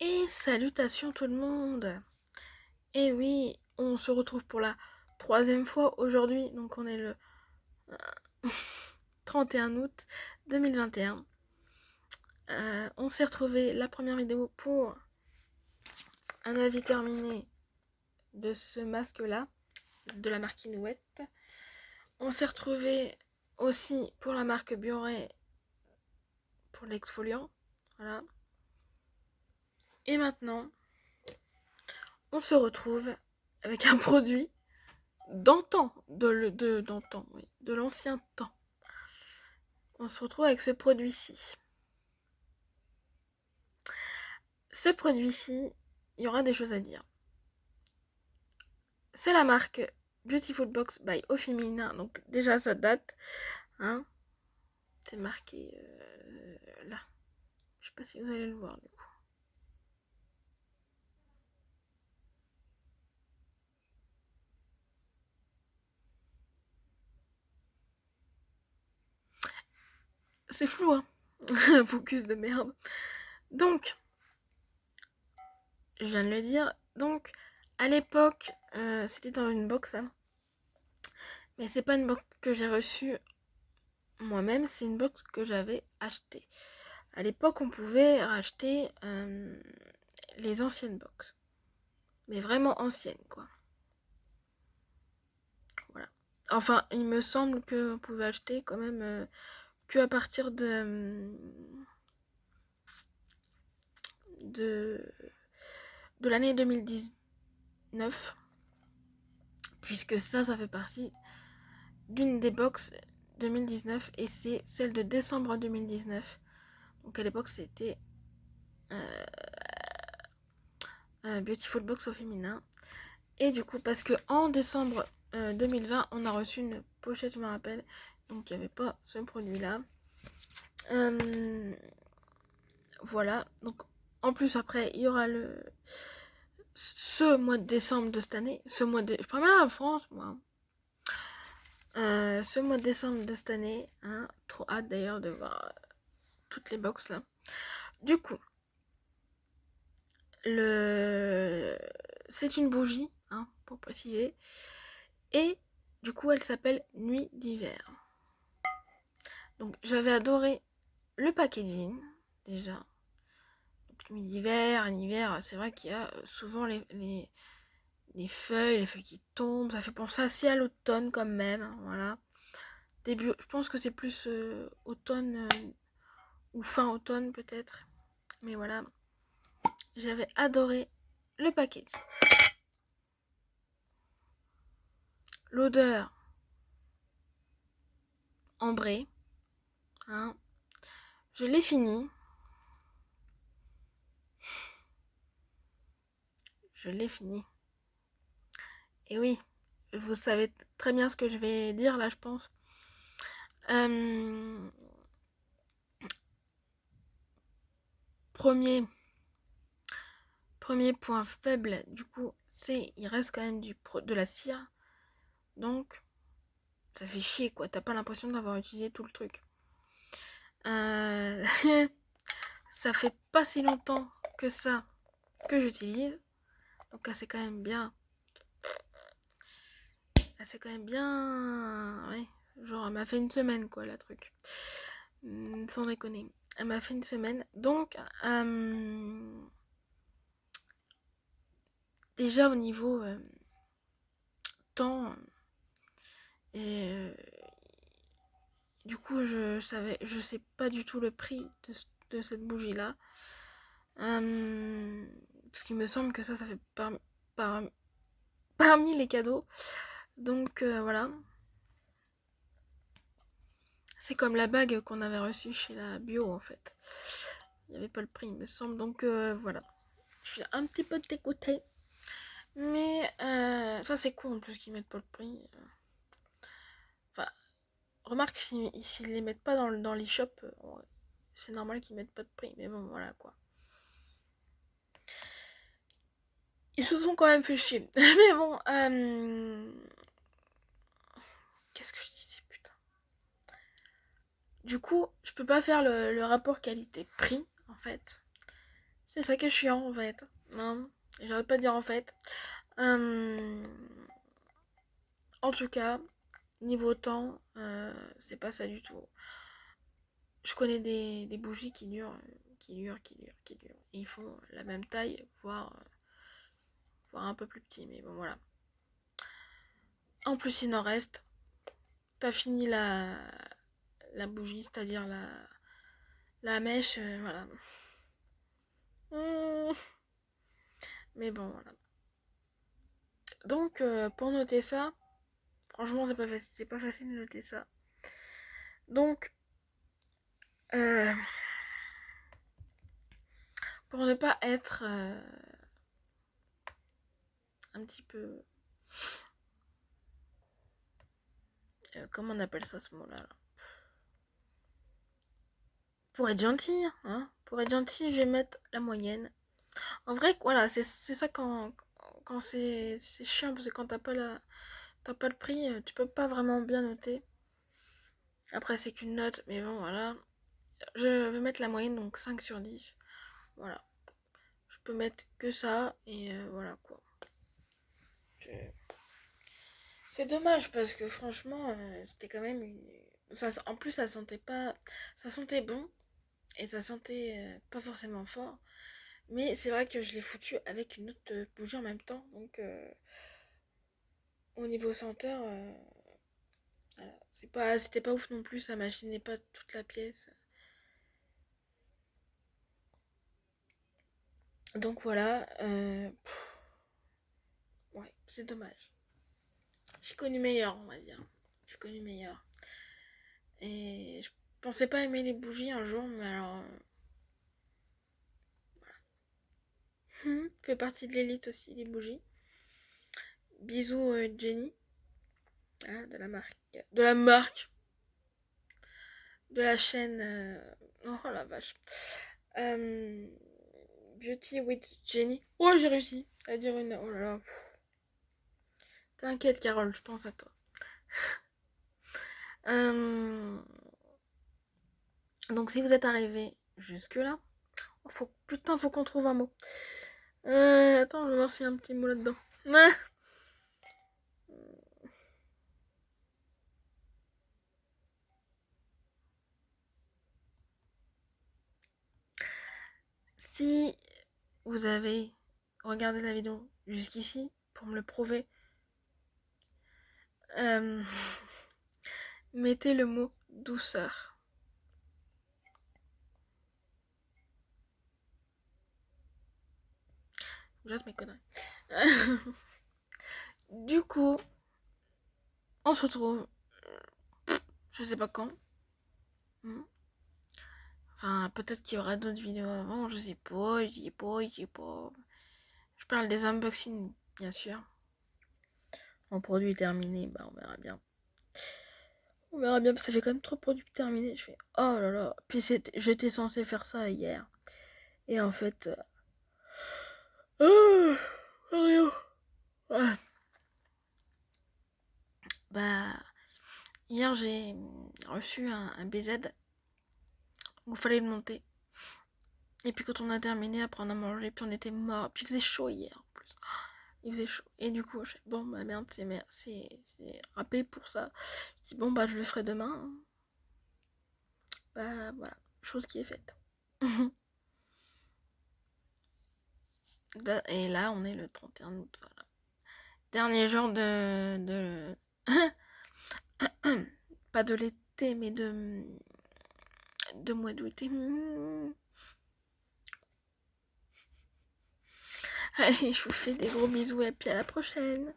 Et salutations tout le monde. Et oui, on se retrouve pour la troisième fois aujourd'hui. Donc on est le 31 août 2021. On s'est retrouvé la première vidéo pour un avis terminé de ce masque-là, de la marque Inouette. On s'est retrouvé aussi pour la marque Bioré, pour l'exfoliant. Voilà. Et maintenant, on se retrouve avec un produit d'antan, oui, de l'ancien temps. On se retrouve avec ce produit-ci. Ce produit-ci, il y aura des choses à dire. C'est la marque Beautiful Box by Au Féminin, donc déjà ça date, hein. C'est marqué là. Je sais pas si vous allez le voir du coup. C'est flou, hein. Focus de merde. Donc, je viens de le dire. Donc, à l'époque, c'était dans une box, hein. Mais c'est pas une box que j'ai reçue moi-même, c'est une box que j'avais achetée. À l'époque, on pouvait racheter les anciennes box. Mais vraiment anciennes, quoi. Voilà. Enfin, il me semble que vous pouvez acheter quand même que à partir de l'année 2019. Puisque ça fait partie d'une des box 2019 et c'est celle de décembre 2019. Donc à l'époque, c'était Beautiful Box au féminin. Et du coup, parce que en décembre 2020, on a reçu une pochette, je me rappelle. Donc il n'y avait pas ce produit-là. Voilà. Donc en plus, après, il y aura ce mois de décembre de cette année. Je prends mal la France, moi. Ce mois de décembre de cette année. Hein, trop hâte d'ailleurs de voir toutes les box là. Du coup, c'est une bougie, hein, pour préciser. Et du coup, elle s'appelle Nuit d'hiver. Donc, j'avais adoré le packaging, déjà. Donc, nuit d'hiver, en hiver, c'est vrai qu'il y a souvent les feuilles qui tombent. Ça fait penser assez à l'automne, quand même. Hein, voilà. Je pense que c'est plus automne ou fin automne, peut-être. Mais voilà. J'avais adoré le packaging. L'odeur ambrée. Hein. Je l'ai fini. Je l'ai fini. Et oui, vous savez très bien ce que je vais dire là, je pense. Premier point faible, du coup, c'est il reste quand même de la cire. Donc, ça fait chier, quoi. T'as pas l'impression d'avoir utilisé tout le truc. Ça fait pas si longtemps que ça que j'utilise. Donc, c'est quand même bien. C'est quand même bien. Ouais. Genre, elle m'a fait une semaine, quoi, la truc. Sans déconner. Elle m'a fait une semaine. Donc, déjà au niveau temps, et du coup, je sais pas du tout le prix de cette bougie-là. Parce qu'il me semble que ça fait parmi les cadeaux. Donc, voilà. C'est comme la bague qu'on avait reçue chez la bio, en fait. Il n'y avait pas le prix, il me semble. Donc, voilà. Je suis un petit peu dégoûtée. Mais, ça, c'est cool en plus qu'ils mettent pas le prix. Enfin, remarque, s'ils les mettent pas dans les shops, c'est normal qu'ils mettent pas de prix. Mais bon, voilà, quoi. Ils se sont quand même fait chier. Mais bon, qu'est-ce que je disais, putain. Du coup, je peux pas faire le rapport qualité-prix, en fait. C'est ça qui est chiant en fait. Non, j'arrête pas de dire en fait. En tout cas, niveau temps, c'est pas ça du tout. Je connais des bougies qui durent, qui durent. Et ils font la même taille, voire un peu plus petit, mais bon voilà. En plus, il en reste. T'as fini la bougie, c'est-à-dire la mèche, voilà. Mais bon, voilà. Donc, pour noter ça, franchement, c'est pas facile de noter ça. Donc, euh, pour ne pas être un petit peu... comment on appelle ça ce mot-là là. Pour être gentil, hein. Pour être gentil, je vais mettre la moyenne. En vrai, voilà, c'est ça quand c'est chiant, parce que quand t'as pas le prix, tu peux pas vraiment bien noter. Après, c'est qu'une note, mais bon, voilà. Je vais mettre la moyenne, donc 5 sur 10. Voilà. Je peux mettre que ça, et voilà quoi. C'est dommage, parce que franchement, c'était quand même une... en plus, ça sentait pas... Ça sentait bon, et ça sentait pas forcément fort. Mais c'est vrai que je l'ai foutu avec une autre bougie en même temps, donc au niveau senteur, voilà. C'était pas ouf non plus, ça machinait pas toute la pièce. Donc voilà, ouais, c'est dommage. J'ai connu meilleur, on va dire. J'ai connu meilleur. Et je pensais pas aimer les bougies un jour, mais alors... fait partie de l'élite aussi, les bougies. Bisous Jenny. Ah, de la marque. De la marque. De la chaîne... oh la vache. Euh, Beauty with Jenny. Oh, j'ai réussi à dire une... Oh là là. T'inquiète, Carole, je pense à toi. Donc, si vous êtes arrivé jusque-là, putain, faut qu'on trouve un mot. Attends, je vais voir s'il y a un petit mot là-dedans. Si vous avez regardé la vidéo jusqu'ici, pour me le prouver, mettez le mot douceur. J'arrête mes conneries. Du coup, on se retrouve, je sais pas quand. Enfin, peut-être qu'il y aura d'autres vidéos avant, je sais pas, je sais pas. Je parle des unboxings, bien sûr. En produit terminé, bah on verra bien. On verra bien, parce que ça fait quand même trop de produits terminés. Je fais, oh là là. Puis j'étais censé faire ça hier. Et en fait... rien. Ouais. Bah, hier j'ai reçu un BZ. Donc il fallait le monter. Et puis quand on a terminé, après on a mangé, puis on était mort. Puis il faisait chaud hier en plus. Il faisait chaud. Et du coup, je fais, bon bah merde, c'est râpé pour ça. Je dis, bon bah je le ferai demain. Bah voilà, chose qui est faite. Et là, on est le 31 août, voilà. Dernier jour de... pas de l'été, mais de mois d'août. Allez, je vous fais des gros bisous et puis à la prochaine.